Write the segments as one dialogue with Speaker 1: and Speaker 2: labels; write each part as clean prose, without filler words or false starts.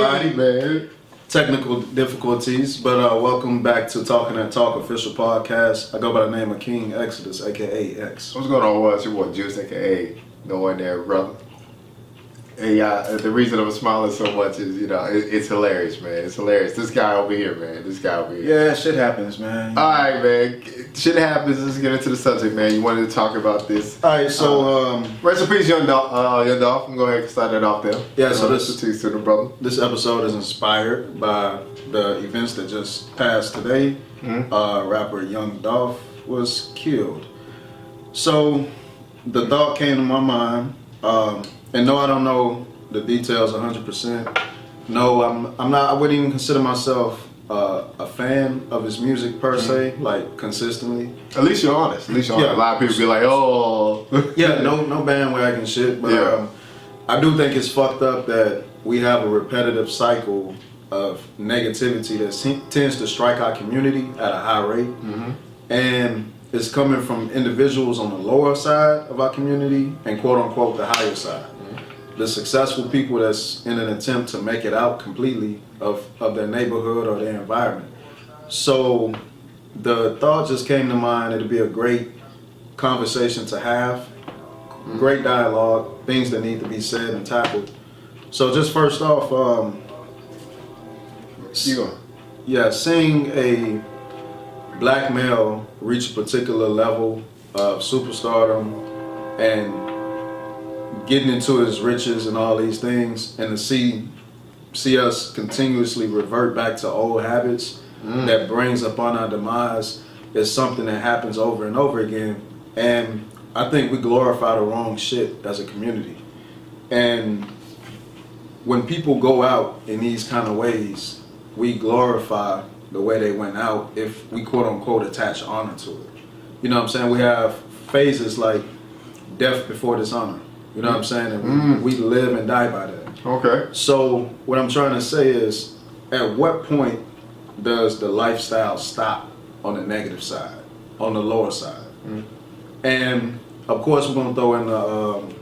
Speaker 1: everybody.
Speaker 2: Man.
Speaker 1: Technical difficulties, but welcome back to Talking That Talk official podcast. I go by the name of King Exodus, aka X.
Speaker 2: What's going on? It's your boy Juice, aka No One There, brother. Hey, the reason I'm smiling so much is, it's hilarious, man. It's hilarious. This guy over here, man.
Speaker 1: Yeah, shit happens, man.
Speaker 2: All right, man. Shit happens. Let's get into the subject, man. You wanted to talk about this.
Speaker 1: All right, so
Speaker 2: rest in peace, Young Dolph. Young Dolph. I'm going to go ahead and start that off there.
Speaker 1: Yeah, so this
Speaker 2: to the brother.
Speaker 1: This episode is inspired by the events that just passed today. Rapper Young Dolph was killed. So the thought came to my mind. And no, I don't know the details 100%. No, I'm not. I wouldn't even consider myself a fan of his music per se, like consistently.
Speaker 2: At least you're honest. Yeah. A lot of people be like, oh.
Speaker 1: Yeah, no bandwagon shit. But I do think it's fucked up that we have a repetitive cycle of negativity that tends to strike our community at a high rate, and it's coming from individuals on the lower side of our community and quote unquote the higher side. The successful people that's in an attempt to make it out completely of their neighborhood or their environment. So the thought just came to mind, it'd be a great conversation to have, great dialogue, things that need to be said and tackled. So just first off, seeing a black male reach a particular level of superstardom and getting into his riches and all these things, and to see us continuously revert back to old habits that brings upon our demise is something that happens over and over again. And I think we glorify the wrong shit as a community. And when people go out in these kind of ways, we glorify the way they went out if we quote unquote attach honor to it. You know what I'm saying? We have phases like death before dishonor. You know what I'm saying? And we live and die by that.
Speaker 2: Okay.
Speaker 1: So what I'm trying to say is, at what point does the lifestyle stop on the negative side, on the lower side? And of course we're gonna throw in the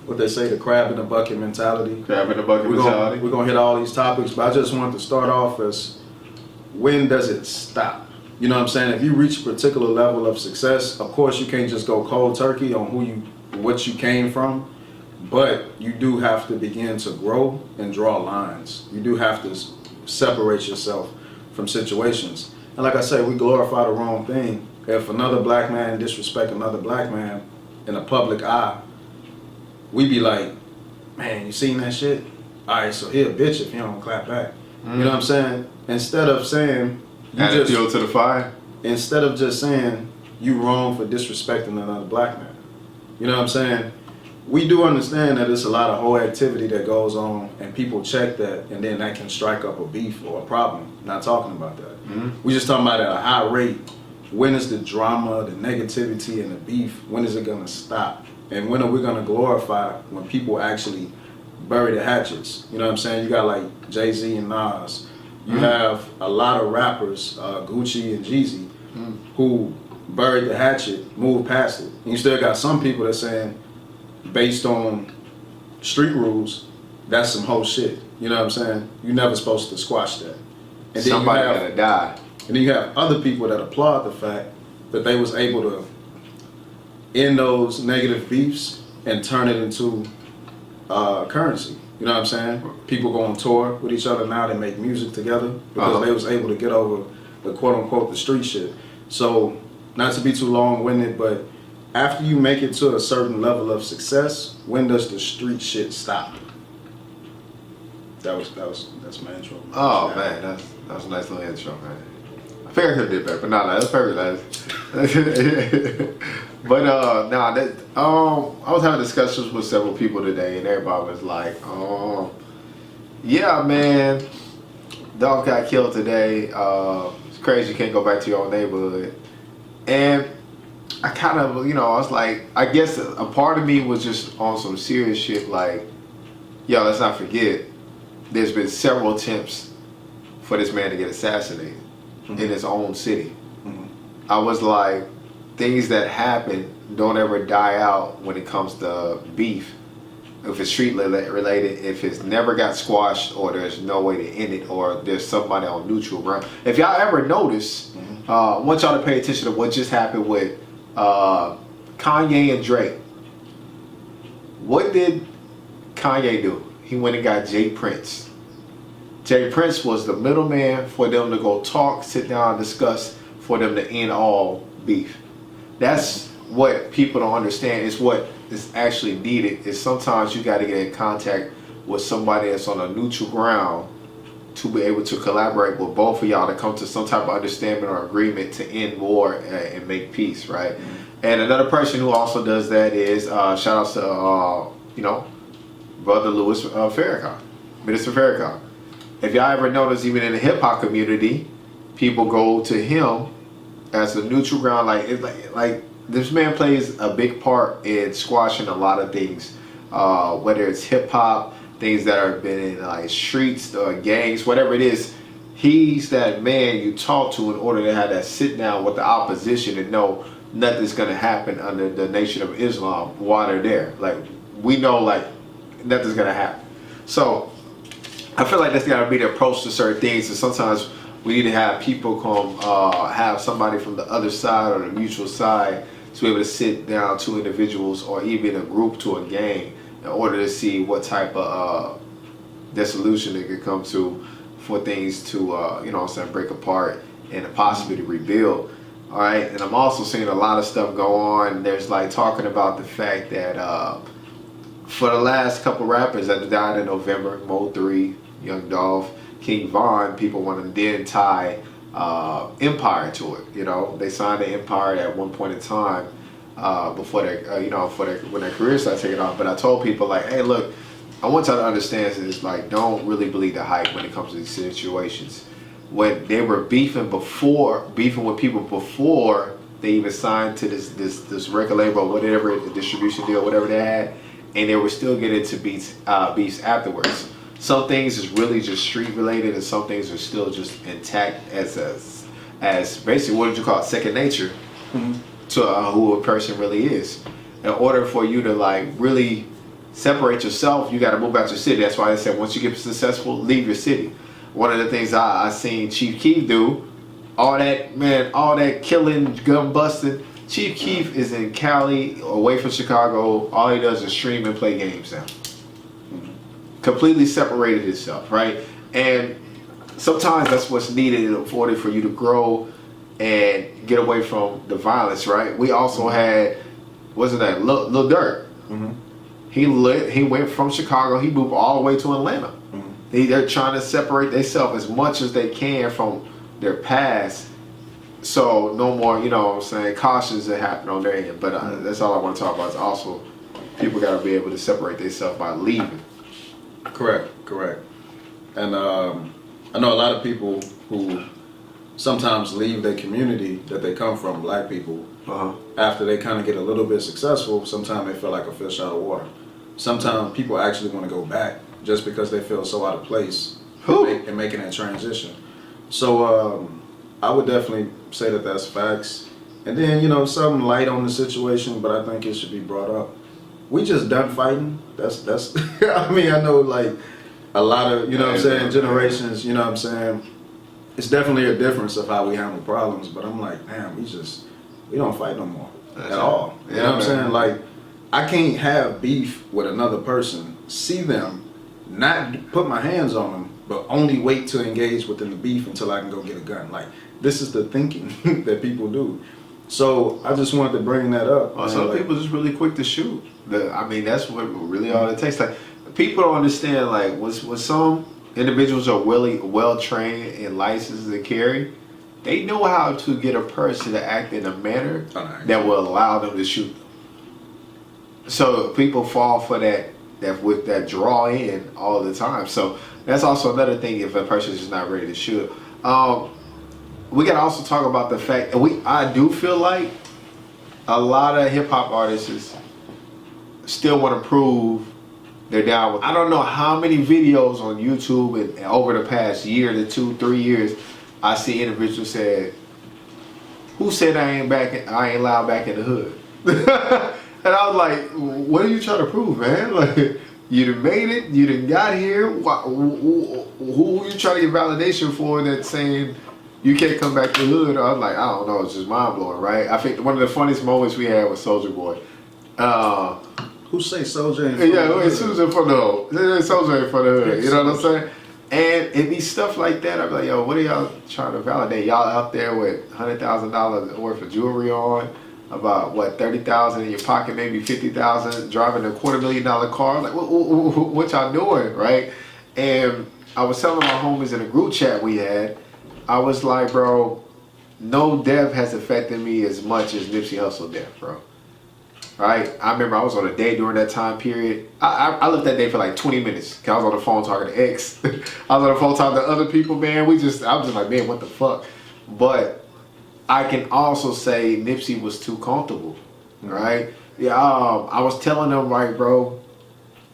Speaker 1: what they say, the crab in the bucket mentality.
Speaker 2: Crab in the bucket mentality.
Speaker 1: We're gonna hit all these topics, but I just wanted to start off as, when does it stop? You know what I'm saying? If you reach a particular level of success, of course you can't just go cold turkey on what you came from, but you do have to begin to grow and draw lines. You do have to separate yourself from situations. And like I said, we glorify the wrong thing. If another black man disrespect another black man in the public eye, we be like, man, you seen that shit? All right, so he a bitch if he don't clap back. You know what I'm saying? Instead of saying,
Speaker 2: add fuel to the fire.
Speaker 1: Instead of just saying you wrong for disrespecting another black man. You know what I'm saying? We do understand that there's a lot of whole activity that goes on and people check that, and then that can strike up a beef or a problem. Not talking about that. We just talking about at a high rate. When is the drama, the negativity, and the beef, when is it gonna stop? And when are we gonna glorify when people actually bury the hatchets? You know what I'm saying? You got like Jay-Z and Nas. You have a lot of rappers, Gucci and Jeezy, who buried the hatchet, moved past it. And you still got some people that saying, based on street rules, that's some whole shit. You know what I'm saying? You're never supposed to squash that. And
Speaker 2: somebody gotta die.
Speaker 1: And then you have other people that applaud the fact that they was able to end those negative beefs and turn it into currency. You know what I'm saying? People go on tour with each other now, they make music together because they was able to get over the quote unquote the street shit. So, not to be too long-winded, but after you make it to a certain level of success, when does the street shit stop? That's my intro.
Speaker 2: Oh man, that's a nice little intro, man. I figured I could have did better, but that's perfect. But I was having discussions with several people today, and everybody was like, yeah, man, dog got killed today. It's crazy you can't go back to your own neighborhood. And I kind of, I was like, I guess a part of me was just on some serious shit like, yo, let's not forget, there's been several attempts for this man to get assassinated in his own city. I was like, things that happen don't ever die out when it comes to beef. if it's street related, if it's never got squashed, or there's no way to end it, or there's somebody on neutral ground. If y'all ever notice, I want y'all to pay attention to what just happened with Kanye and Drake. What did Kanye do? He went and got Jay Prince. Jay Prince was the middleman for them to go talk, sit down, discuss, for them to end all beef. That's what people don't understand. Is what is actually needed. Is sometimes you got to get in contact with somebody that's on a neutral ground to be able to collaborate with both of y'all to come to some type of understanding or agreement to end war and make peace, right? And another person who also does that is shout outs to Brother Louis Farrakhan, Minister Farrakhan. If y'all ever notice, even in the hip hop community, people go to him as a neutral ground. Like this man plays a big part in squashing a lot of things, whether it's hip hop, things that have been in like streets or gangs, whatever it is. He's that man you talk to in order to have that sit down with the opposition and know nothing's gonna happen under the Nation of Islam while they're there. Like we know, like nothing's gonna happen. So I feel like that's gotta be the approach to certain things, and sometimes we need to have people come, have somebody from the other side or the mutual side to be able to sit down, two individuals or even a group to a gang, in order to see what type of dissolution they could come to for things to, break apart and possibly to rebuild. All right, and I'm also seeing a lot of stuff go on. There's like talking about the fact that for the last couple rappers that died in November, Mo 3, Young Dolph, King Von, people want to then tie Empire to it. They signed the Empire at one point in time before when their careers started taking off. But I told people like, hey, look, I want y'all to understand this. Like, don't really believe the hype when it comes to these situations. When they were beefing with people before they even signed to this record label or whatever, the distribution deal, whatever they had, and they were still getting to beefs afterwards. Some things is really just street related, and some things are still just intact as basically, what did you call it, second nature to who a person really is. In order for you to like really separate yourself, you got to move out your city. That's why they said once you get successful, leave your city. One of the things I seen Chief Keef do, all that killing, gun busting. Chief Keef is in Cali, away from Chicago. All he does is stream and play games now. Completely separated himself, right? And sometimes that's what's needed in order for you to grow and get away from the violence, right? We also had, wasn't that Lil Durk? He went from Chicago. He moved all the way to Atlanta. They're trying to separate themselves as much as they can from their past, so no more, cautions that happen on their end. But that's all I want to talk about. Is also people got to be able to separate themselves by leaving.
Speaker 1: Correct. And I know a lot of people who sometimes leave their community that they come from, black people, after they kind of get a little bit successful. Sometimes they feel like a fish out of water. Sometimes people actually want to go back just because they feel so out of place in making that transition. So I would definitely say that that's facts. And then, something light on the situation, but I think it should be brought up. We just done fighting. That's I mean, I know like a lot of, generations, it's definitely a difference of how we handle problems, but I'm like, damn, we don't fight no more at all. You know what I'm saying? Like, I can't have beef with another person, see them, not put my hands on them, but only wait to engage within the beef until I can go get a gun. Like, this is the thinking that people do. So I just wanted to bring that up.
Speaker 2: Some people just really quick to shoot. That's what really all it takes. Like, people don't understand. Like, when some individuals are well trained and licensed to carry, they know how to get a person to act in a manner that will allow them to shoot. So people fall for that with that draw in all the time. So that's also another thing if a person is just not ready to shoot. We gotta also talk about the fact that I do feel like a lot of hip hop artists still want to prove they're down with. I don't know how many videos on YouTube and over the past year to 2-3 years I see individuals say, "Who said I ain't loud back in the hood?" And I was like, "What are you trying to prove, man? Like, You done made it. You done got here. Who you trying to get validation for that saying you can't come back to the hood? I was like, I don't know. It's just mind blowing, right? I think one of the funniest moments we had was Soulja Boy.
Speaker 1: Who say Soulja in
Speaker 2: Soulja for the hood. Soulja in for the hood. You know what I'm saying? And it be stuff like that. I'm like, yo, what are y'all trying to validate? Y'all out there with $100,000 worth of jewelry on, about what, $30,000 in your pocket, maybe $50,000, driving a $250,000 car. Like, what y'all doing, right? And I was telling my homies in a group chat we had, I was like, bro, no death has affected me as much as Nipsey Hussle death, bro. Right? I remember I was on a date during that time period. I left that day for like 20 minutes. Cause I was on the phone talking to X. I was on the phone talking to other people, man. I was just like, man, what the fuck? But I can also say Nipsey was too comfortable, right? Yeah, I was telling them, like, bro,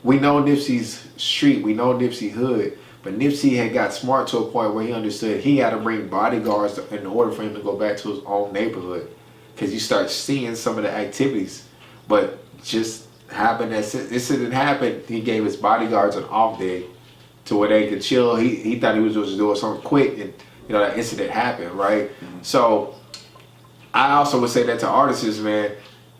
Speaker 2: we know Nipsey's street, we know Nipsey hood, but Nipsey had got smart to a point where he understood he had to bring bodyguards in order for him to go back to his own neighborhood. Cause you start seeing some of the activities. But just happened that this incident happened, he gave his bodyguards an off day to where they could chill. He thought he was just doing something quick, and you know that incident happened, right? Mm-hmm. So I also would say that to artists, man,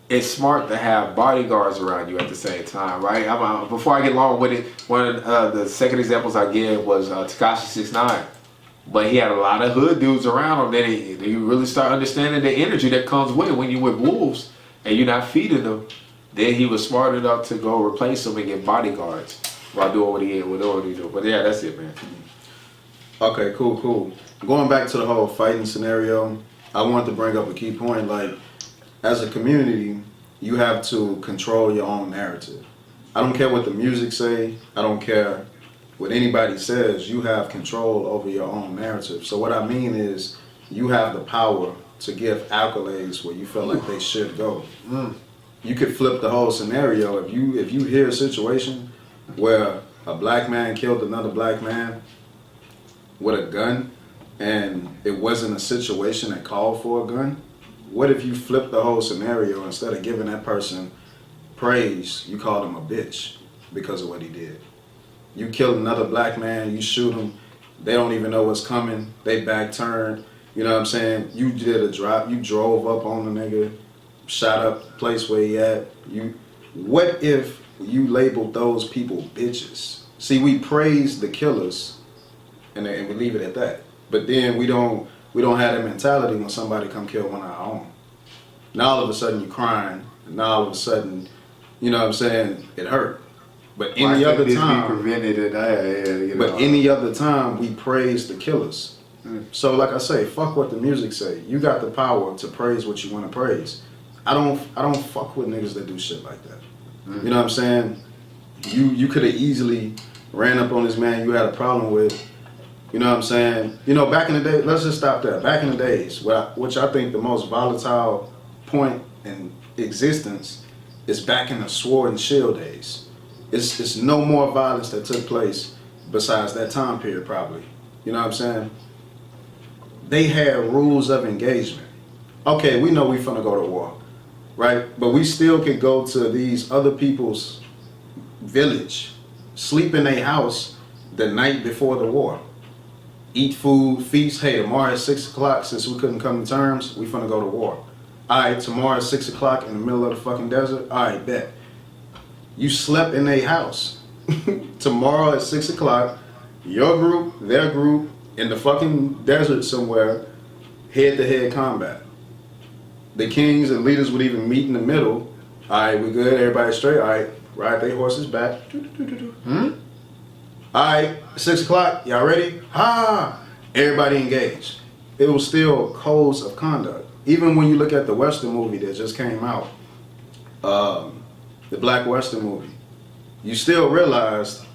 Speaker 2: it's smart to have bodyguards around you at the same time, right? Before I get long with it, one of the second examples I give was Tekashi 6ix9ine. But he had a lot of hood dudes around him. Then you really start understanding the energy that comes with it when you with wolves and you're not feeding them. Then he was smart enough to go replace them and get bodyguards while doing what he do. But yeah, that's it, man.
Speaker 1: Okay, cool. Going back to the whole fighting scenario, I wanted to bring up a key point. Like, as a community, you have to control your own narrative. I don't care what the music say. I don't care what anybody says. You have control over your own narrative. So what I mean is, you have the power to give accolades where you feel like they should go. You could flip the whole scenario. If you hear a situation where a black man killed another black man with a gun, and it wasn't a situation that called for a gun, what if you flip the whole scenario? Instead of giving that person praise, you called him a bitch because of what he did. You killed another black man, you shoot him, they don't even know what's coming, they back turned, you know what I'm saying? You did a drop, you drove up on the nigga, shot up the place where he at. What if you labeled those people bitches? See, we praise the killers and we leave it at that. But then we don't have that mentality when somebody come kill one of our own. Now all of a sudden you crying, and now all of a sudden, you know what I'm saying, it hurt. But any other time, any other time we praise the killers. So like I say, fuck what the music say. You got the power to praise what you want to praise. I don't fuck with niggas that do shit like that. You know what I'm saying? You could have easily ran up on this man you had a problem with. You know what I'm saying? You know, back in the day, let's just stop there. Back in the days, which I think the most volatile point in existence is back in the sword and shield days. It's no more violence that took place besides that time period probably. You know what I'm saying? They had rules of engagement. Okay, we know we finna go to war, right? But we still could go to these other people's village, sleep in their house the night before the war. Eat food, feast. Hey, tomorrow at 6 o'clock, since we couldn't come to terms, we finna go to war. All right, tomorrow at 6 o'clock in the middle of the fucking desert. All right, bet. You slept in their house. Tomorrow at 6 o'clock, your group, their group, in the fucking desert somewhere, head-to-head combat. The kings and leaders would even meet in the middle. All right, we good, everybody straight. All right, ride their horses back. All right, 6 o'clock, y'all ready? Everybody engaged. It was still codes of conduct. Even when you look at the Western movie that just came out, the Black Western movie, you still realized,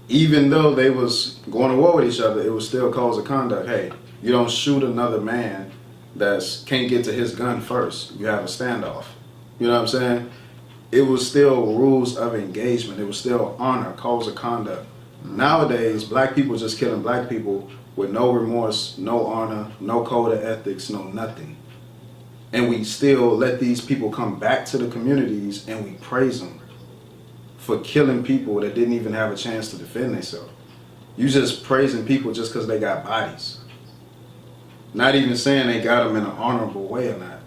Speaker 1: even though they was going to war with each other, it was still codes of conduct. Hey, you don't shoot another man that can't get to his gun first. You have a standoff. You know what I'm saying? It was still rules of engagement. It was still honor, codes of conduct. Nowadays, black people just killing black people with no remorse, no honor, no code of ethics, no nothing. And we still let these people come back to the communities and we praise them for killing people that didn't even have a chance to defend themselves. You just praising people just because they got bodies. Not even saying they got them in an honorable way or not.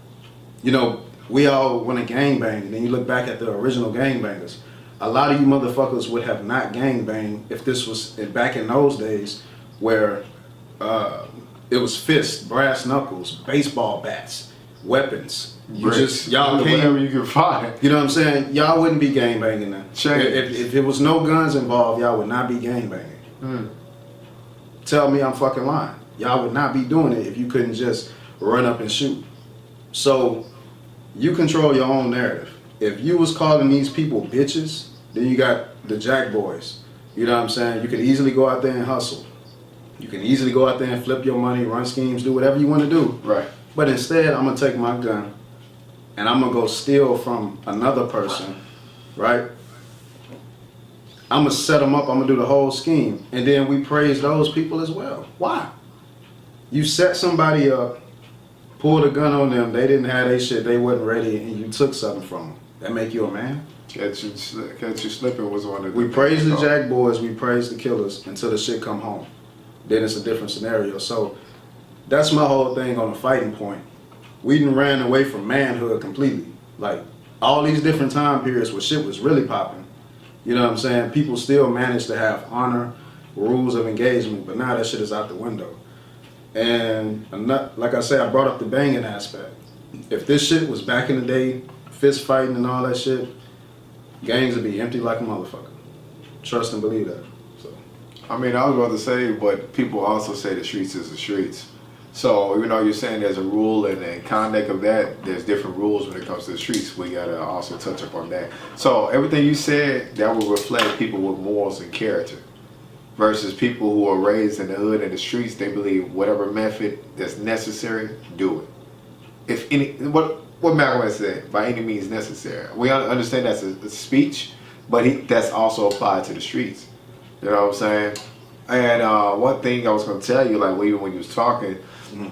Speaker 1: You know, we all want to gangbang, and then you look back at the original gangbangers. A lot of you motherfuckers would have not gangbanged if this was back in those days where it was fists, brass knuckles, baseball bats, weapons. Y'all came,
Speaker 2: whatever you can find.
Speaker 1: You know what I'm saying? Y'all wouldn't be gangbanging then.
Speaker 2: Change.
Speaker 1: If there was no guns involved, y'all would not be gangbanging. Tell me I'm fucking lying. Y'all would not be doing it if you couldn't just run up and shoot. So you control your own narrative. If you was calling these people bitches, then you got the Jack Boys. You know what I'm saying? You could easily go out there and hustle. You can easily go out there and flip your money, run schemes, do whatever you want to do.
Speaker 2: Right.
Speaker 1: But instead, I'm going to take my gun and I'm going to go steal from another person, right? I'm going to set them up. I'm going to do the whole scheme. And then we praise those people as well. Why? You set somebody up, pulled a gun on them, they didn't have their shit, they wasn't ready, and you took something from them. That make you a man?
Speaker 2: Catch you slipping was one of the...
Speaker 1: We praise the Jack Boys, we praise the killers until the shit come home. Then it's a different scenario. So that's my whole thing on the fighting point. We done ran away from manhood completely. Like, all these different time periods where shit was really popping. You know what I'm saying? People still manage to have honor, rules of engagement, but now that shit is out the window. And like I said, I brought up the banging aspect. If this shit was back in the day, fist fighting and all that shit, gangs would be empty like a motherfucker. Trust and believe that. So,
Speaker 2: I mean, I was about to say, but people also say the streets is the streets. So even though you're saying there's a rule and a conduct of that, there's different rules when it comes to the streets. We gotta also touch up on that. So everything you said, that will reflect people with morals and character. Versus people who are raised in the hood and the streets, they believe whatever method that's necessary, do it. If any, what Malcolm said, by any means necessary. We understand that's a speech, but that's also applied to the streets. You know what I'm saying? And one thing I was going to tell you, like even when you was talking,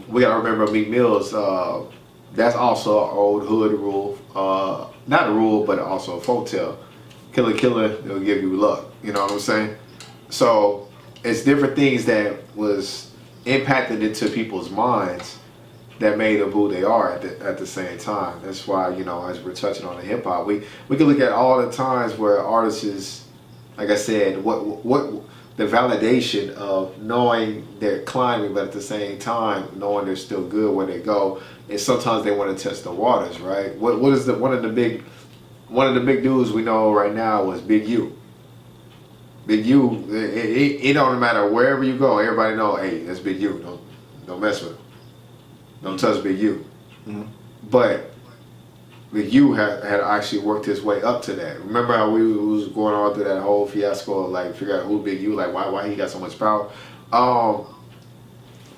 Speaker 2: we got to remember Meek Mill's. That's also an old hood rule, not a rule, but also a folktale. Killer, it'll give you luck. You know what I'm saying? So it's different things that was impacted into people's minds that made them who they are at the same time. That's why, you know, as we're touching on the hip hop, we can look at all the times where artists is, like I said, what the validation of knowing they're climbing, but at the same time knowing they're still good where they go, and sometimes they want to test the waters, right? What is one of the big dudes we know right now was Big U. Big U, it don't matter wherever you go, everybody know, hey, that's Big U. Don't mess with him. Don't touch Big U.
Speaker 1: Mm-hmm.
Speaker 2: But Big U had actually worked his way up to that. Remember how we was going on through that whole fiasco of like figure out who Big U, like why he got so much power. But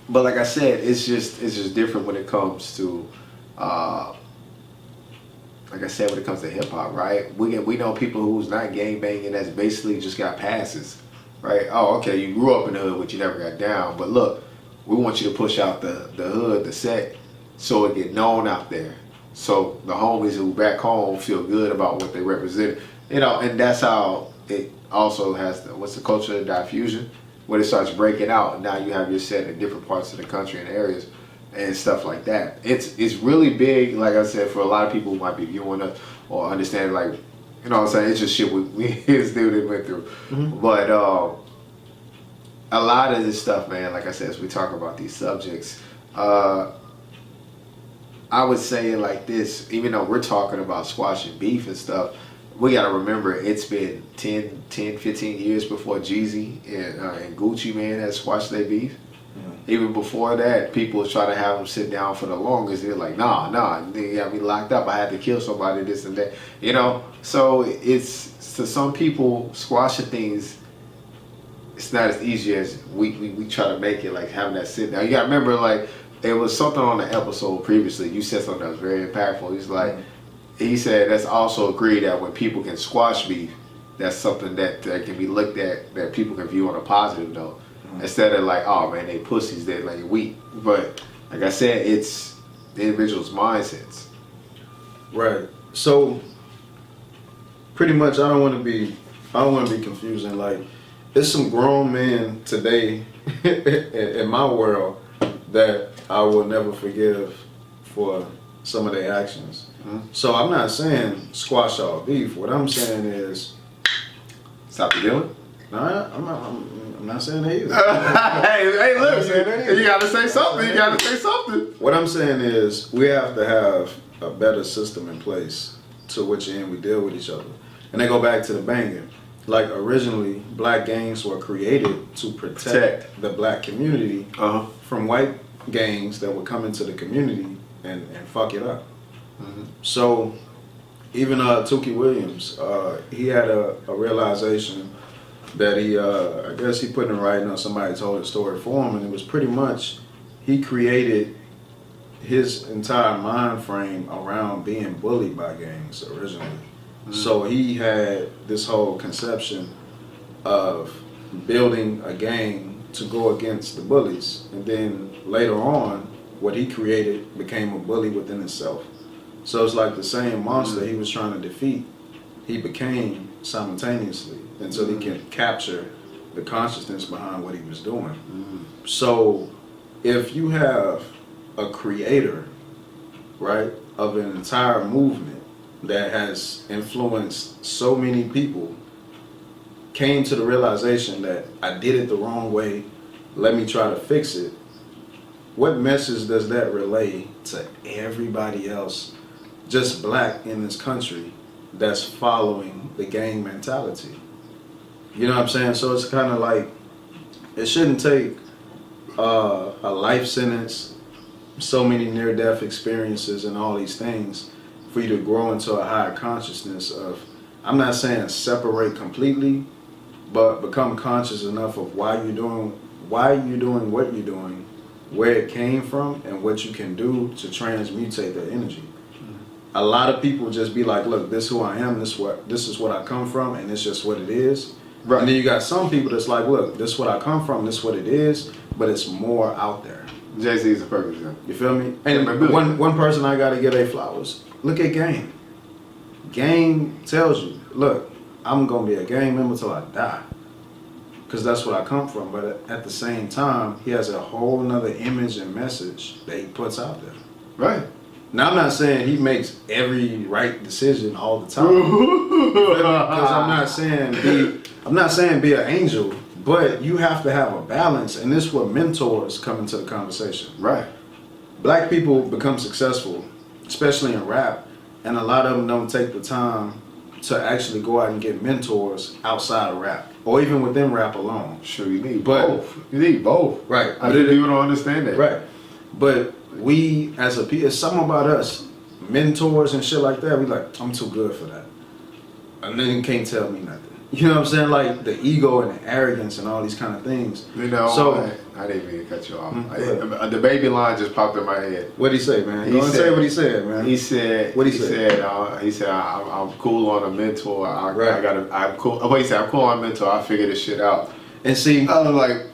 Speaker 2: like I said, it's just different when it comes to like I said, when it comes to hip hop, right? We know people who's not gang banging that's basically just got passes, right? Oh, okay, you grew up in the hood, but you never got down. But look, we want you to push out the hood, the set, so it get known out there. So the homies who back home feel good about what they represent. You know, and that's how it also has what's the culture of diffusion, when it starts breaking out. Now you have your set in different parts of the country and areas and stuff like that. It's really big, like I said, for a lot of people who might be viewing us or understand, like, you know what I'm saying, it's just shit we his dude they went through. Mm-hmm. But a lot of this stuff, man, like I said, as we talk about these subjects, I would say it like this, even though we're talking about squashing beef and stuff, we got to remember it's been 10, 15 years before Jeezy and Gucci Mane had squashed their beef. Even before that, people was trying to have them sit down for the longest. They're like, nah, they got me locked up. I had to kill somebody, this and that. You know, so it's, to some people, squashing things, it's not as easy as we try to make it, like having that sit down. You got to remember, like, there was something on the episode previously. You said something that was very impactful. He's like, he said that's also agreed that when people can squash beef, that's something that can be looked at, that people can view on a positive note. Instead of like, oh man, they pussies, they like weak. But like I said, it's the individual's mindsets.
Speaker 1: Right. So pretty much I don't want to be confusing. Like, there's some grown men today in my world that I will never forgive for some of their actions.
Speaker 2: Mm-hmm.
Speaker 1: So I'm not saying squash all beef. What I'm saying is
Speaker 2: stop the dealing.
Speaker 1: nah, I'm not saying that either.
Speaker 2: hey, look, you gotta say something. You gotta say something.
Speaker 1: What I'm saying is we have to have a better system in place to which end we deal with each other. And they go back to the banging. Like, originally, black gangs were created to protect the black community from white gangs that would come into the community and fuck it up.
Speaker 2: Mm-hmm.
Speaker 1: So even Tukey Williams, he had a realization that he, I guess he put in writing or somebody told his story for him, and it was pretty much he created his entire mind frame around being bullied by gangs originally. Mm-hmm. So he had this whole conception of building a gang to go against the bullies, and then later on, what he created became a bully within itself. So it's like the same monster he was trying to defeat, he became simultaneously until he can capture the consciousness behind what he was doing. So if you have a creator, right, of an entire movement that has influenced so many people, came to the realization that I did it the wrong way, let me try to fix it, what message does that relay to everybody else, just black in this country, that's following the gang mentality? You know what I'm saying? So it's kind of like, it shouldn't take a life sentence, so many near-death experiences and all these things for you to grow into a higher consciousness of, I'm not saying separate completely, but become conscious enough of why you're doing what you're doing, where it came from, and what you can do to transmutate that energy. A lot of people just be like, look, this is who I am, this is what I come from, and it's just what it is. Right. And then you got some people that's like, look, this is what I come from, this is what it is, but it's more out there.
Speaker 2: Jay-Z is a perfect example.
Speaker 1: You feel me? And one person I gotta give their flowers. Look at Game. Game tells you, look, I'm gonna be a gang member till I die, because that's what I come from. But at the same time, he has a whole nother image and message that he puts out there.
Speaker 2: Right.
Speaker 1: Now, I'm not saying he makes every right decision all the time, because I'm not saying be an angel, but you have to have a balance, and this is where mentors come into the conversation.
Speaker 2: Right.
Speaker 1: Black people become successful, especially in rap, and a lot of them don't take the time to actually go out and get mentors outside of rap, or even within rap alone.
Speaker 2: Sure, you need both. You need both.
Speaker 1: Right.
Speaker 2: People don't understand that.
Speaker 1: Right. But we, as a people, it's something about us, mentors and shit like that, we like, I'm too good for that. And then you can't tell me nothing. You know what I'm saying? Like the ego and the arrogance and all these kind of things.
Speaker 2: You know,
Speaker 1: so,
Speaker 2: I didn't mean to cut you off. The baby line just popped in my head.
Speaker 1: What'd he say, man? Go and say what he said, man.
Speaker 2: He said,
Speaker 1: what he said?
Speaker 2: He said, I'm cool on a mentor. I'm cool. Oh, he said, I'm cool on a mentor. I figure this shit out.
Speaker 1: And see,
Speaker 2: I was like,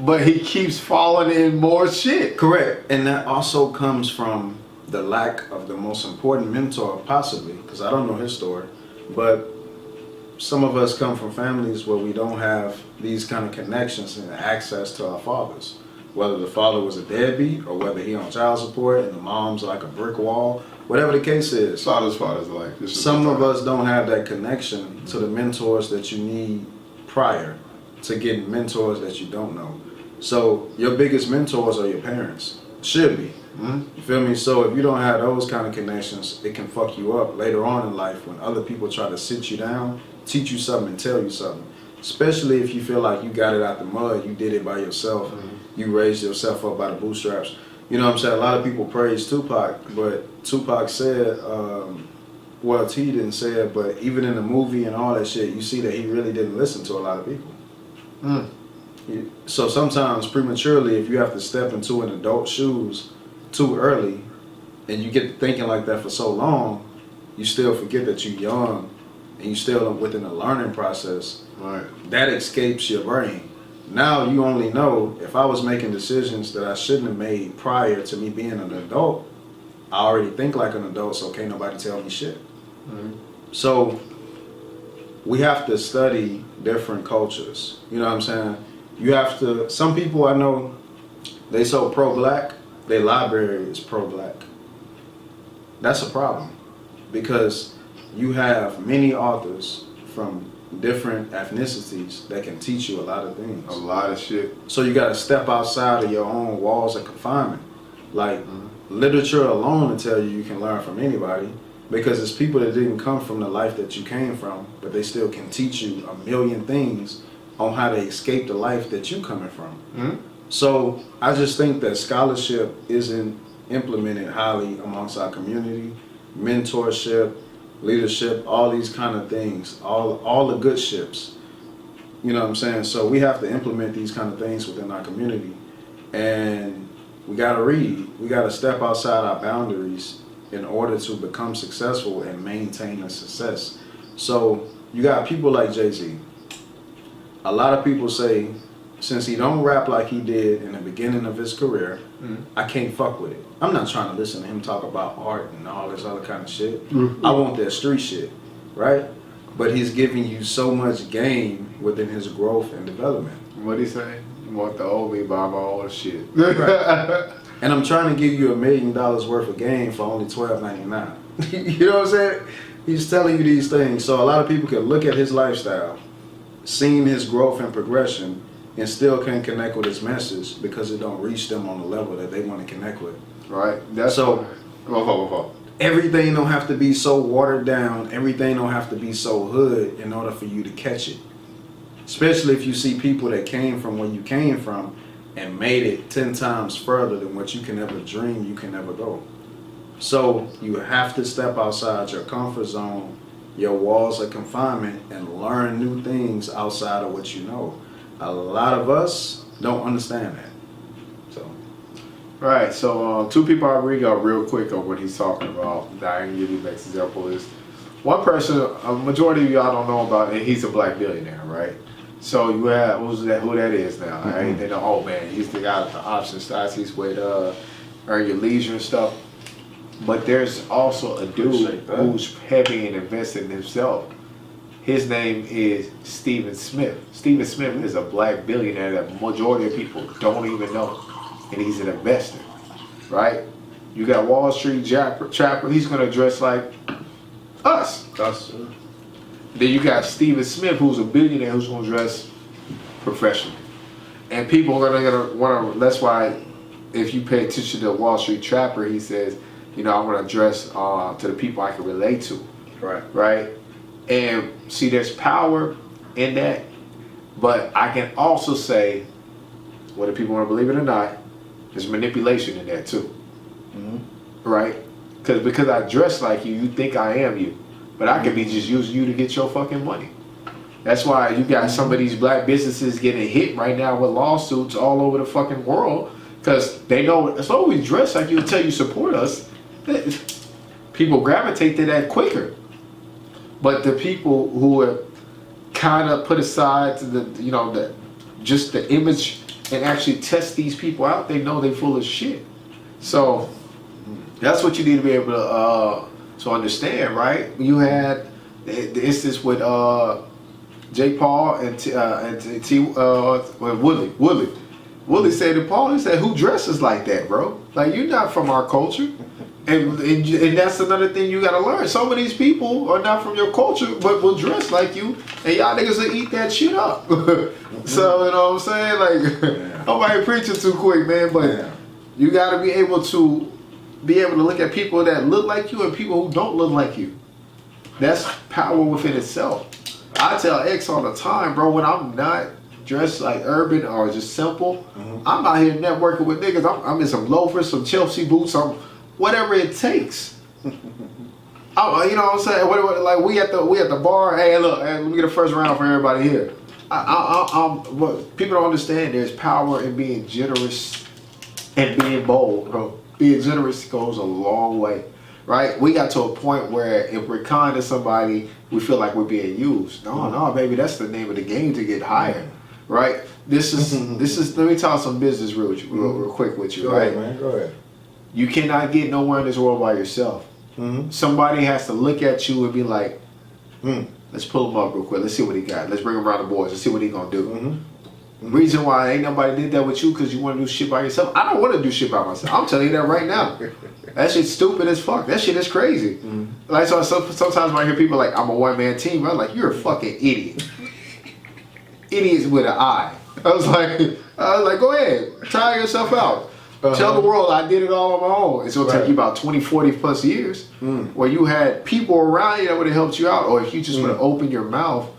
Speaker 2: but he keeps falling in more shit.
Speaker 1: Correct. And that also comes from the lack of the most important mentor possibly, because I don't know his story, but some of us come from families where we don't have these kind of connections and access to our fathers. Whether the father was a deadbeat or whether he on child support and the mom's like a brick wall, whatever the case is.
Speaker 2: Father's like.
Speaker 1: Some of us don't have that connection to the mentors that you need prior to getting mentors that you don't know. So your biggest mentors are your parents. Should be. You feel me? So if you don't have those kind of connections, it can fuck you up later on in life when other people try to sit you down, teach you something, and tell you something. Especially if you feel like you got it out the mud, you did it by yourself, you raised yourself up by the bootstraps. You know what I'm saying? A lot of people praise Tupac, but Tupac said, well, T didn't say it, but even in the movie and all that shit, you see that he really didn't listen to a lot of people. So sometimes prematurely, if you have to step into an adult's shoes too early, and you get thinking like that for so long, you still forget that you're young, and you still within a learning process.
Speaker 2: Right.
Speaker 1: That escapes your brain. Now you only know, if I was making decisions that I shouldn't have made prior to me being an adult, I already think like an adult, so can't nobody tell me shit. So we have to study different cultures. You know what I'm saying? You have to. Some people I know, they so pro-black, their library is pro-black. That's a problem because you have many authors from different ethnicities that can teach you a lot of things.
Speaker 2: A lot of shit.
Speaker 1: So you got to step outside of your own walls of confinement. Like literature alone will tell you can learn from anybody because it's people that didn't come from the life that you came from, but they still can teach you a million things on how to escape the life that you coming from. So I just think that scholarship isn't implemented highly amongst our community. Mentorship, leadership, all these kind of things, all the good ships. You know what I'm saying? So we have to implement these kind of things within our community. And we got to read. We got to step outside our boundaries in order to become successful and maintain a success. So you got people like Jay-Z. A lot of people say, since he don't rap like he did in the beginning of his career, I can't fuck with it. I'm not trying to listen to him talk about art and all this other kind of shit. I want that street shit, right? But he's giving you so much game within his growth and development.
Speaker 2: What'd he say? You want the old me by my old shit.
Speaker 1: Right. And I'm trying to give you $1 million worth of game for only $12.99. You know what I'm saying? He's telling you these things. So a lot of people can look at his lifestyle, seeing his growth and progression, and still can't connect with his message because it don't reach them on the level that they want to connect with.
Speaker 2: Right. That's
Speaker 1: so.
Speaker 2: Go.
Speaker 1: Everything don't have to be so watered down. Everything don't have to be so hood in order for you to catch it. Especially if you see people that came from where you came from and made it 10 times further than what you can ever dream you can ever go. So you have to step outside your comfort zone, your walls of confinement, and learn new things outside of what you know. A lot of us don't understand that. So.
Speaker 2: Right, so two people I bring up real quick on what he's talking about that I can give you the next example is one person, a majority of y'all don't know about, and he's a black billionaire, right? So you have, who that is now, right? They know, oh man, he's the guy with the option stocks, he's with Earn Your Leisure and stuff. But there's also a dude who's heavy and invested in himself. His name is Stephen Smith. Stephen Smith is a black billionaire that majority of people don't even know. And he's an investor, right? You got Wall Street Trapper, he's gonna dress like us. Then you got Stephen Smith, who's a billionaire, who's gonna dress professionally. And people are gonna wanna, that's why if you pay attention to Wall Street Trapper, he says, you know, I wanna dress to the people I can relate to. Right? And see, there's power in that, but I can also say, whether people want to believe it or not, there's manipulation in that too. Right? Because I dress like you, you think I am you, but I could be just using you to get your fucking money. That's why you got some of these black businesses getting hit right now with lawsuits all over the fucking world, because they know as long as we dress like you until you support us, people gravitate to that quicker. But the people who are kind of put aside to the, you know, just the image and actually test these people out, they know they're full of shit. So that's what you need to be able to understand, right? You had the instance with Jake Paul and Willie. Willie said to Paul, he said, "Who dresses like that, bro? Like, you're not from our culture." And that's another thing you gotta learn. Some of these people are not from your culture, but will dress like you, and y'all niggas will eat that shit up. So, you know what I'm saying? Like, nobody preaching too quick, man, but you gotta be able to look at people that look like you and people who don't look like you. That's power within itself. I tell X all the time, bro, when I'm not dressed like urban or just simple, I'm out here networking with niggas. I'm in some loafers, some Chelsea boots, whatever it takes. You know what I'm saying? Like we at the bar. Hey, look, let me get a first round for everybody here. What people don't understand, there's power in being generous and being bold, bro. Being generous goes a long way, right? We got to a point where if we're kind to somebody, we feel like we're being used. No, baby, that's the name of the game to get hired, right? This is. Let me talk some business real quick with you, right?
Speaker 1: Go ahead, man. Go ahead.
Speaker 2: You cannot get nowhere in this world by yourself. Somebody has to look at you and be like, Let's pull him up real quick. Let's see what he got. Let's bring him around the boards. Let's see what he gonna do. Reason why ain't nobody did that with you because you want to do shit by yourself. I don't want to do shit by myself. I'm telling you that right now. That shit's stupid as fuck. That shit is crazy. Like so, sometimes when I hear people like I'm a one man team, I'm like you're a fucking idiot. Idiots with an I. I was like, go ahead, tire yourself out. Tell the world I did it all on my own. It's gonna take you about 20, 40 plus years where you had people around you that would have helped you out, or if you just would have opened your mouth,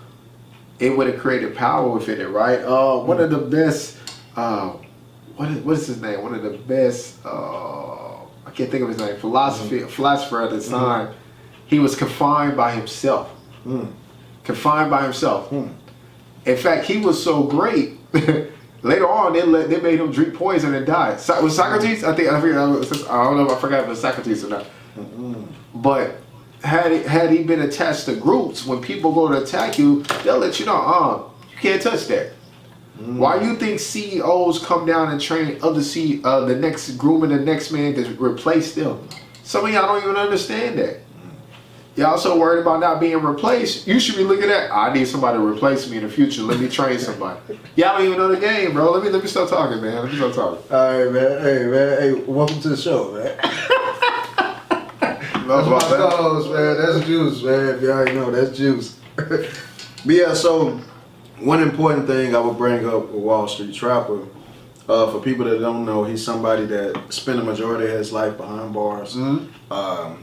Speaker 2: it would have created power within it, right? One of the best, what is his name? One of the best, I can't think of his name, philosopher at the time. He was confined by himself. Confined by himself. In fact, he was so great. Later on, they made him drink poison and die. Was Socrates? I don't know if I forgot if it was Socrates or not. But had he been attached to groups, when people go to attack you, they'll let you know, you can't touch that. Why you think CEOs come down and train the next groom and the next man to replace them? Some of y'all don't even understand that. Y'all so worried about not being replaced. You should be looking at, I need somebody to replace me in the future. Let me train somebody. Y'all don't even know the game, bro. Let me start talking, man. Let me start talking.
Speaker 1: All right, man. Hey, welcome to the show, man. That's my co-host, man. That's Juice, man. If you already know, that's Juice. But yeah, so one important thing I would bring up with Wall Street Trapper, for people that don't know, he's somebody that spent a majority of his life behind bars.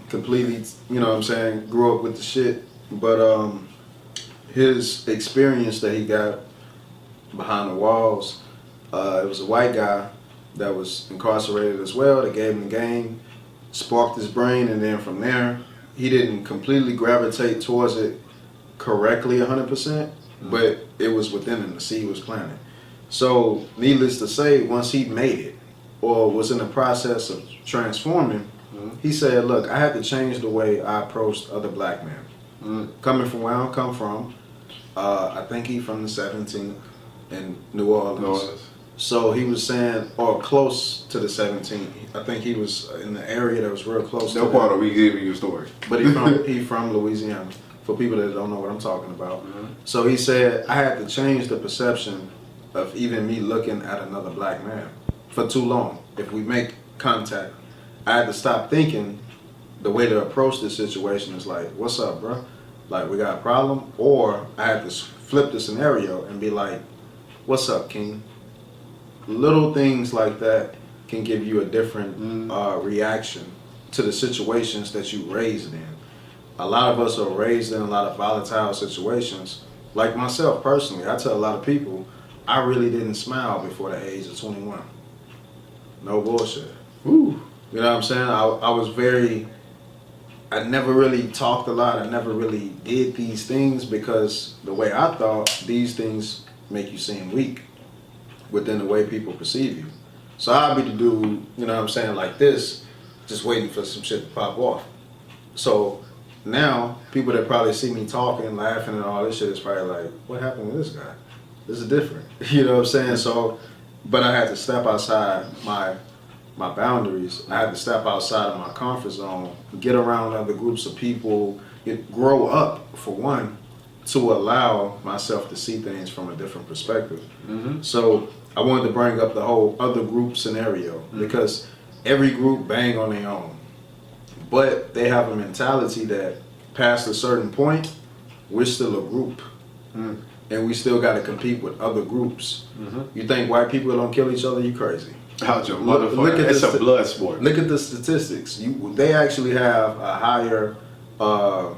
Speaker 1: Completely, you know what I'm saying, grew up with the shit. But his experience that he got behind the walls, it was a white guy that was incarcerated as well, that gave him the game, sparked his brain, and then from there, he didn't completely gravitate towards it correctly 100%, but it was within him, the seed was planted. So, needless to say, once he made it, or was in the process of transforming, he said, look, I had to change the way I approached other black men. Coming from where I come from, I think he from the 17th in New Orleans. So he was saying, or close to the 17th. I think he was in the area that was real close to
Speaker 2: No part of me giving you a story.
Speaker 1: But he from Louisiana, for people that don't know what I'm talking about. So he said, I had to change the perception of even me looking at another black man for too long. If we make contact, I had to stop thinking the way to approach this situation is like, what's up, bro? Like, we got a problem? Or I had to flip the scenario and be like, what's up, King? Little things like that can give you a different reaction to the situations that you raised in. A lot of us are raised in a lot of volatile situations. Like myself personally, I tell a lot of people, I really didn't smile before the age of 21. No bullshit.
Speaker 2: Ooh.
Speaker 1: You know what I'm saying? I never really talked a lot. I never really did these things because the way I thought, these things make you seem weak within the way people perceive you. So I'll be the dude, you know what I'm saying, like this, just waiting for some shit to pop off. So now, people that probably see me talking, laughing and all this shit is probably like, what happened with this guy? This is different. You know what I'm saying? So, but I had to step outside my boundaries. I had to step outside of my comfort zone, get around other groups of people, grow up, for one, to allow myself to see things from a different perspective. So I wanted to bring up the whole other group scenario because every group bang on their own. But they have a mentality that past a certain point, we're still a group. And we still got to compete with other groups. You think white people don't kill each other? You crazy.
Speaker 2: Out your motherfucker. It's a blood sport.
Speaker 1: Look at the statistics. They actually have a higher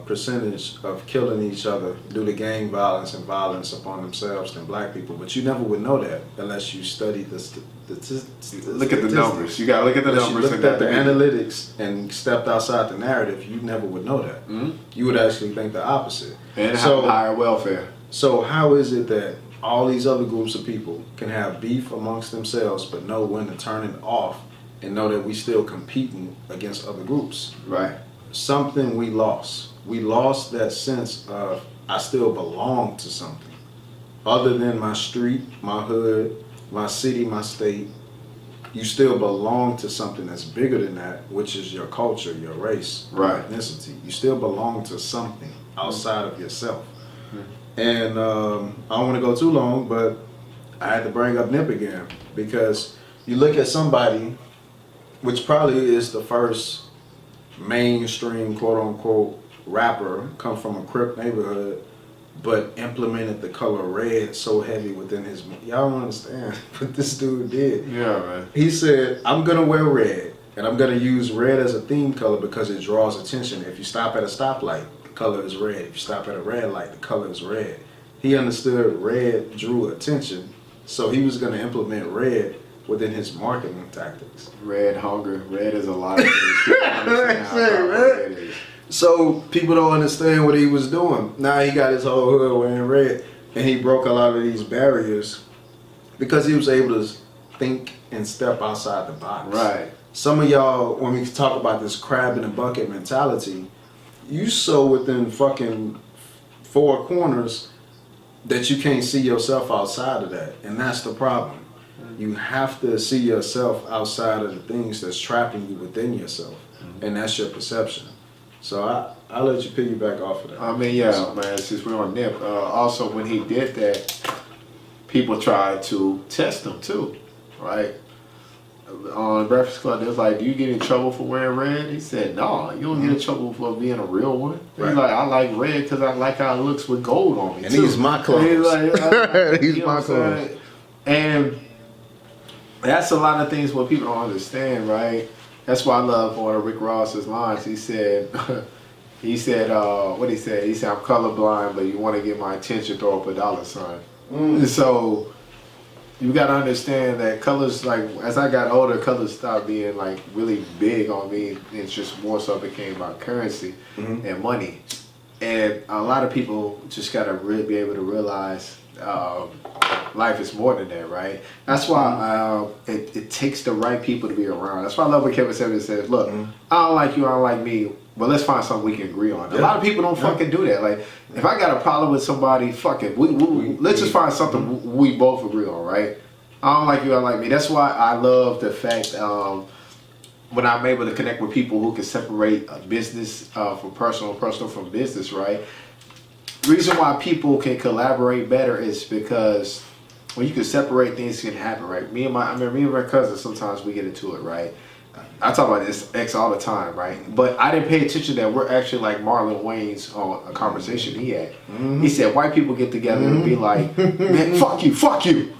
Speaker 1: percentage of killing each other due to gang violence and violence upon themselves than black people. But you never would know that unless you study the statistics.
Speaker 2: Look at the numbers. You got to look at the numbers.
Speaker 1: You looked at the analytics and stepped outside the narrative, you never would know that. You would actually think the opposite.
Speaker 2: And have higher welfare.
Speaker 1: So how is it that all these other groups of people can have beef amongst themselves but know when to turn it off and know that we still competing against other groups?
Speaker 2: Right.
Speaker 1: Something we lost. We lost that sense of I still belong to something. Other than my street, my hood, my city, my state, you still belong to something that's bigger than that, which is your culture, your race, your ethnicity. You still belong to something outside of yourself. And I don't want to go too long, but I had to bring up Nip again because you look at somebody, which probably is the first mainstream quote unquote rapper, come from a Crip neighborhood, but implemented the color red so heavy within his. Y'all don't understand what this dude did.
Speaker 2: Yeah, man.
Speaker 1: He said, "I'm gonna wear red, and I'm gonna use red as a theme color because it draws attention. If you stop at a stoplight, the color is red. If you stop at a red light, the color is red." He understood red drew attention, so he was gonna implement red within his marketing tactics.
Speaker 2: Red hunger. Red is a lot of things. People don't understand how powerful red is.
Speaker 1: So people don't understand what he was doing. Now he got his whole hood wearing red, and he broke a lot of these barriers because he was able to think and step outside the box.
Speaker 2: Right.
Speaker 1: Some of y'all, when we talk about this crab in a bucket mentality, you so within fucking four corners that you can't see yourself outside of that, and that's the problem. You have to see yourself outside of the things that's trapping you within yourself, and that's your perception. So I'll let you piggyback off of that.
Speaker 2: I mean, yeah, man, since we're on Nip, also when he did that, people tried to test him too, right? On Breakfast Club, they was like, "Do you get in trouble for wearing red?" He said, "No, you don't get in trouble for being a real one." He's like, "I like red because I like how it looks with gold on me
Speaker 1: And
Speaker 2: too."
Speaker 1: these my clothes.
Speaker 2: And he's like,
Speaker 1: These
Speaker 2: you know
Speaker 1: my
Speaker 2: what I'm
Speaker 1: clothes.
Speaker 2: saying? And that's a lot of things what people don't understand, right? That's why I love one of Rick Ross's lines. He said, what he said? He said, "I'm colorblind, but you want to get my attention, throw up a dollar sign." So you got to understand that colors, like, as I got older, colors stopped being like really big on me. It's just more so became about currency and money. And a lot of people just got to really be able to realize life is more than that, right? That's why it takes the right people to be around. That's why I love what Kevin Samuels says, "Look, I don't like you, I don't like me, but let's find something we can agree on." A lot of people don't fucking do that. Like, if I got a problem with somebody, fuck it. Let's just find something we both agree on, right? I don't like you, I don't like me. That's why I love the fact when I'm able to connect with people who can separate business from personal from business, right? Reason why people can collaborate better is because when you can separate, things can happen, right? Me and my cousin, sometimes we get into it, right? I talk about this ex all the time, right? But I didn't pay attention that we're actually like Marlon Wayne's on a conversation he had. He said white people get together and be like, "Man, fuck you."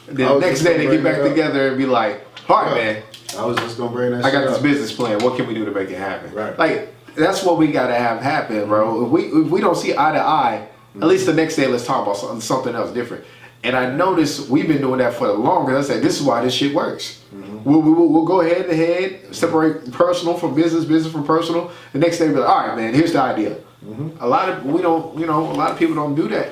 Speaker 2: And then the next day they get back together and be like, "All right, man,
Speaker 1: I was just gonna bring that.
Speaker 2: I got
Speaker 1: shit
Speaker 2: this
Speaker 1: up.
Speaker 2: business plan. What can we do to make it happen?"
Speaker 1: Right.
Speaker 2: Like, that's what we gotta have happen, bro. If we don't see eye to eye, at least the next day let's talk about something else different. And I noticed we've been doing that for the longest. I said, this is why this shit works. We'll go head to head, separate personal from business, business from personal. The next day, we'll be like, "All right, man, here's the idea." A lot of people don't do that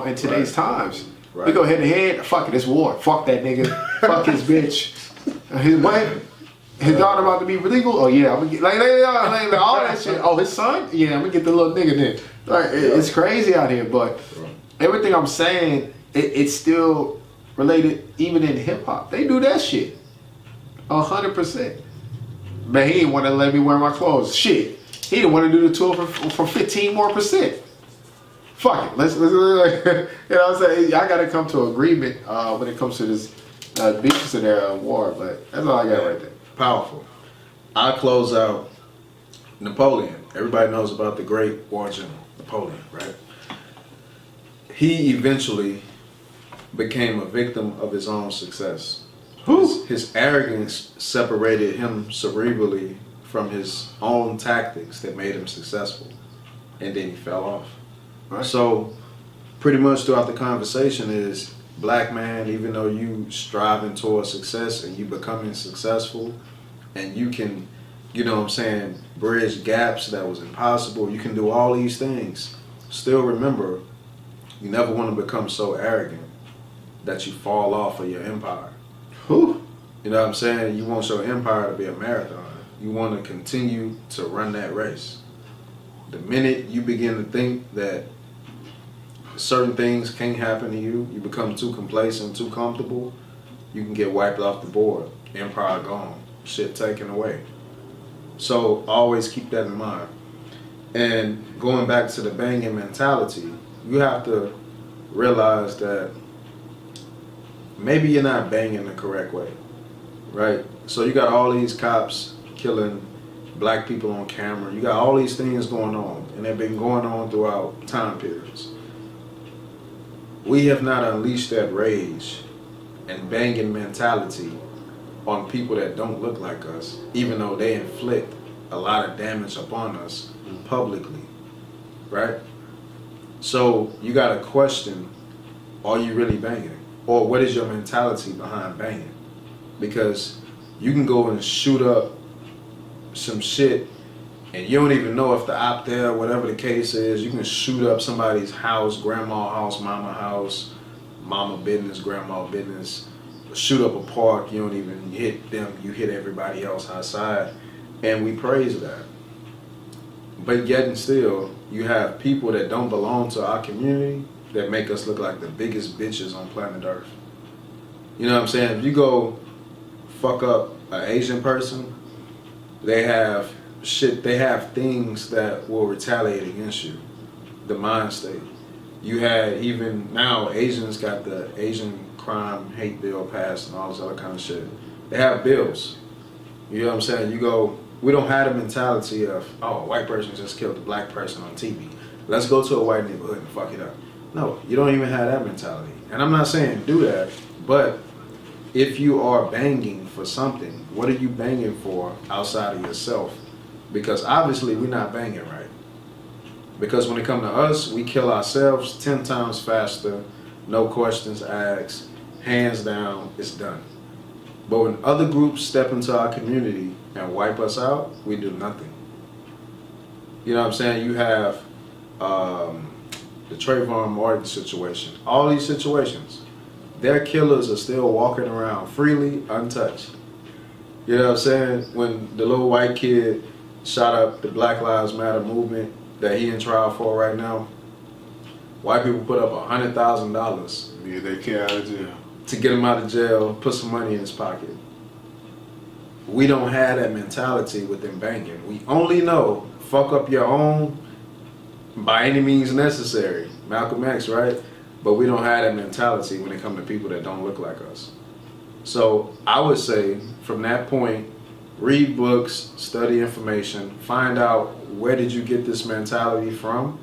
Speaker 2: in today's times.
Speaker 1: Right.
Speaker 2: We go head to head. Fuck it, it's war. Fuck that nigga. Fuck his bitch. His wife. His daughter about to be legal? Oh yeah, I'm gonna get like all that shit. Oh, his son? Yeah, I'm gonna get the little nigga then. Like, it's crazy out here, but everything I'm saying, it's still related even in hip hop. They do that shit. 100%. Man, he didn't want to let me wear my clothes. Shit. He didn't want to do the tour for 15% more. Fuck it. Let's you know what I'm saying? I gotta come to agreement when it comes to this beaches of their war, but that's all I got right there.
Speaker 1: Powerful. I close out Napoleon. Everybody knows about the great war general, Napoleon, right? He eventually became a victim of his own success. His arrogance separated him cerebrally from his own tactics that made him successful. And then he fell off.
Speaker 2: Right.
Speaker 1: So pretty much throughout the conversation is, black man, even though you striving towards success and you becoming successful and you can, you know what I'm saying, bridge gaps that was impossible, you can do all these things. Still remember, you never want to become so arrogant that you fall off of your empire.
Speaker 2: Whew.
Speaker 1: You know what I'm saying? You want your empire to be a marathon. You want to continue to run that race. The minute you begin to think that certain things can't happen to you, you become too complacent, too comfortable, you can get wiped off the board. Empire gone. Shit taken away. So always keep that in mind. And going back to the banging mentality, you have to realize that maybe you're not banging the correct way, right? So you got all these cops killing black people on camera. You got all these things going on, and they've been going on throughout time periods. We have not unleashed that rage and banging mentality on people that don't look like us, even though they inflict a lot of damage upon us publicly, right? So you got to question, are you really banging? Or what is your mentality behind banging? Because you can go and shoot up some shit and you don't even know if the op there, whatever the case is. You can shoot up somebody's house, grandma house, mama house, mama business, grandma business. Shoot up a park, you don't even hit them, you hit everybody else outside. And we praise that. But yet and still, you have people that don't belong to our community that make us look like the biggest bitches on planet Earth. You know what I'm saying? If you go fuck up an Asian person, they have things that will retaliate against you. The mind state. You had, even now, Asians got the Asian crime hate bill passed and all this other kind of shit. They have bills. You know what I'm saying? You go, we don't have the mentality of, oh, a white person just killed a black person on TV. Let's go to a white neighborhood and fuck it up. No, you don't even have that mentality. And I'm not saying do that, but if you are banging for something, what are you banging for outside of yourself? Because obviously we're not banging right. Because when it comes to us, we kill ourselves 10 times faster, no questions asked, hands down, it's done. But when other groups step into our community and wipe us out, we do nothing. You know what I'm saying? You have the Trayvon Martin situation. All these situations, their killers are still walking around freely, untouched. You know what I'm saying? When the little white kid shot up the Black Lives Matter movement that he in trial for right now, white people put up $100,000.
Speaker 2: Yeah, they get out of jail.
Speaker 1: To get him out of jail, put some money in his pocket. We don't have that mentality with them banging. We only know fuck up your own by any means necessary. Malcolm X, right? But we don't have that mentality when it comes to people that don't look like us. So I would say from that point, read books, study information, find out where did you get this mentality from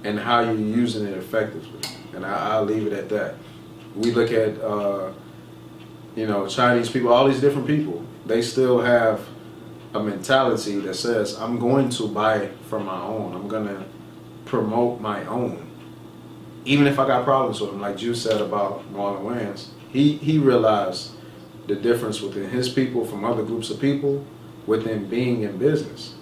Speaker 1: and how you're using it effectively. And I'll leave it at that. We look at, Chinese people, all these different people, they still have a mentality that says, I'm going to buy from my own. I'm going to promote my own. Even if I got problems with him, like you said about Marlon Wayans, he realized the difference within his people from other groups of people within being in business.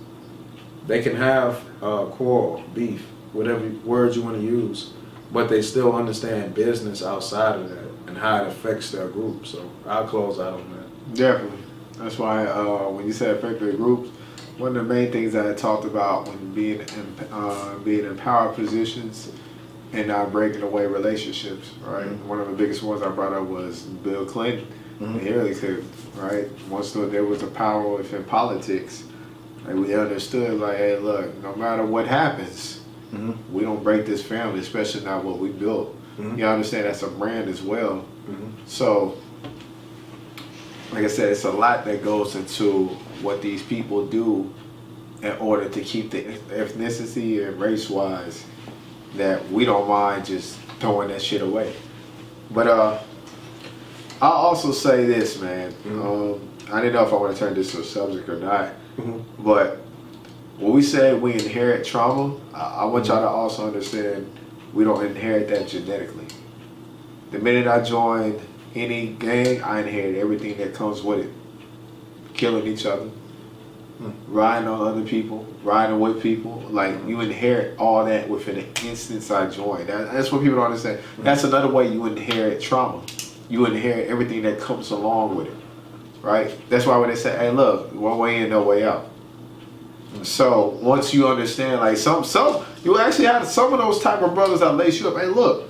Speaker 1: They can have quarrel, beef, whatever words you want to use, but they still understand business outside of that and how it affects their group. So I'll close out on that.
Speaker 2: Definitely. That's why when you said affect their groups, one of the main things that I talked about when being in power positions and not breaking away relationships, right? Mm-hmm. One of the biggest ones I brought up was Bill Clinton and Hillary Clinton, right? Once there was a power within politics, like we understood, like, hey, look, no matter what happens, we don't break this family, especially not what we built. You understand that's a brand as well. So, like I said, it's a lot that goes into what these people do in order to keep the ethnicity and race-wise that we don't mind just throwing that shit away. But I'll also say this, man. I didn't know if I want to turn this to a subject or not, but when we say we inherit trauma, I want y'all to also understand we don't inherit that genetically. The minute I joined any gang, I inherit everything that comes with it. Killing each other, riding on other people, riding with people. Like, you inherit all that within an instance I joined. That's what people don't understand. That's another way you inherit trauma. You inherit everything that comes along with it, right? That's why when they say, hey, look, one way in, no way out. So once you understand, like some you actually have some of those type of brothers that lace you up. Hey, look,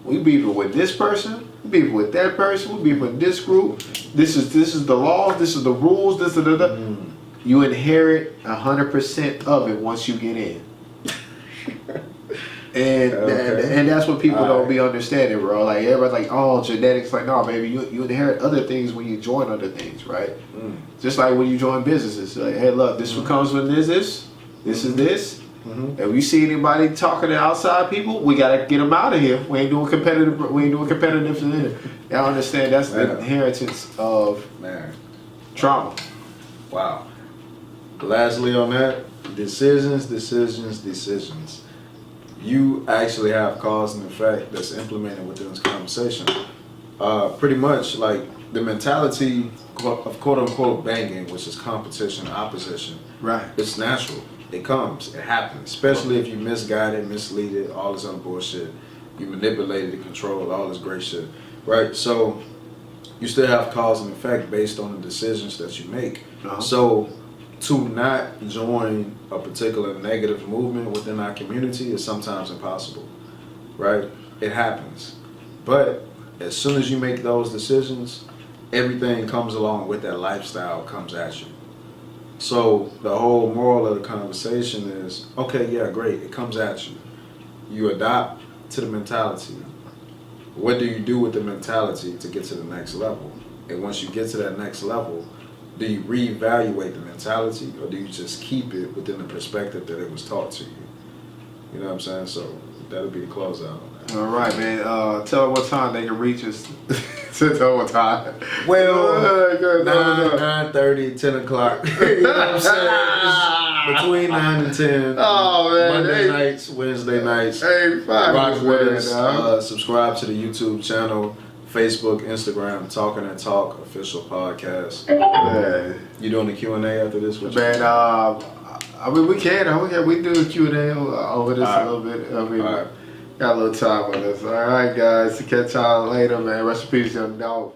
Speaker 2: we beefing with this person, we beefing with that person, we beefing with this group. This is the laws, this is the rules, this is the. You inherit 100% of it once you get in. And that's what people don't be understanding, bro. Like everybody's like, oh, genetics. Like, no, baby, you inherit other things when you join other things, right? Just like when you join businesses. Like, hey, look, this what comes with this is this. If we see anybody talking to outside people, we gotta get them out of here. We ain't doing competitive. In here. Y'all understand? That's the inheritance of trauma.
Speaker 1: Wow. Lastly, on that, decisions. You actually have cause and effect that's implemented within this conversation. Pretty much like the mentality of quote unquote banging, which is competition, opposition.
Speaker 2: Right.
Speaker 1: It's natural. It comes. It happens. Especially if you misguided, misleaded, all this other bullshit. You manipulated, controlled, all this great shit. Right? So you still have cause and effect based on the decisions that you make. So to not join a particular negative movement within our community is sometimes impossible, right? It happens. But as soon as you make those decisions, everything comes along with that lifestyle comes at you. So the whole moral of the conversation is, okay, yeah, great, it comes at you. You adopt to the mentality. What do you do with the mentality to get to the next level? And once you get to that next level, do you reevaluate the mentality, or do you just keep it within the perspective that it was taught to you? You know what I'm saying? So that'll be the closeout on that.
Speaker 2: All right, man. Tell them what time they can reach us. Tell what time.
Speaker 1: Well, 9:30, 10 o'clock. You know what I'm saying? It's between 9 and 10.
Speaker 2: Oh, man.
Speaker 1: Monday nights, Wednesday nights.
Speaker 2: Hey,
Speaker 1: rock with us. Subscribe to the YouTube channel. Facebook, Instagram, Talking and Talk official podcast.
Speaker 2: Man.
Speaker 1: You doing the Q&A after this?
Speaker 2: Man, I mean, we can. We do a Q&A over this a little bit. I mean, got a little time on this. All right, guys. Catch y'all later, man. Rest in peace, Young Dolph.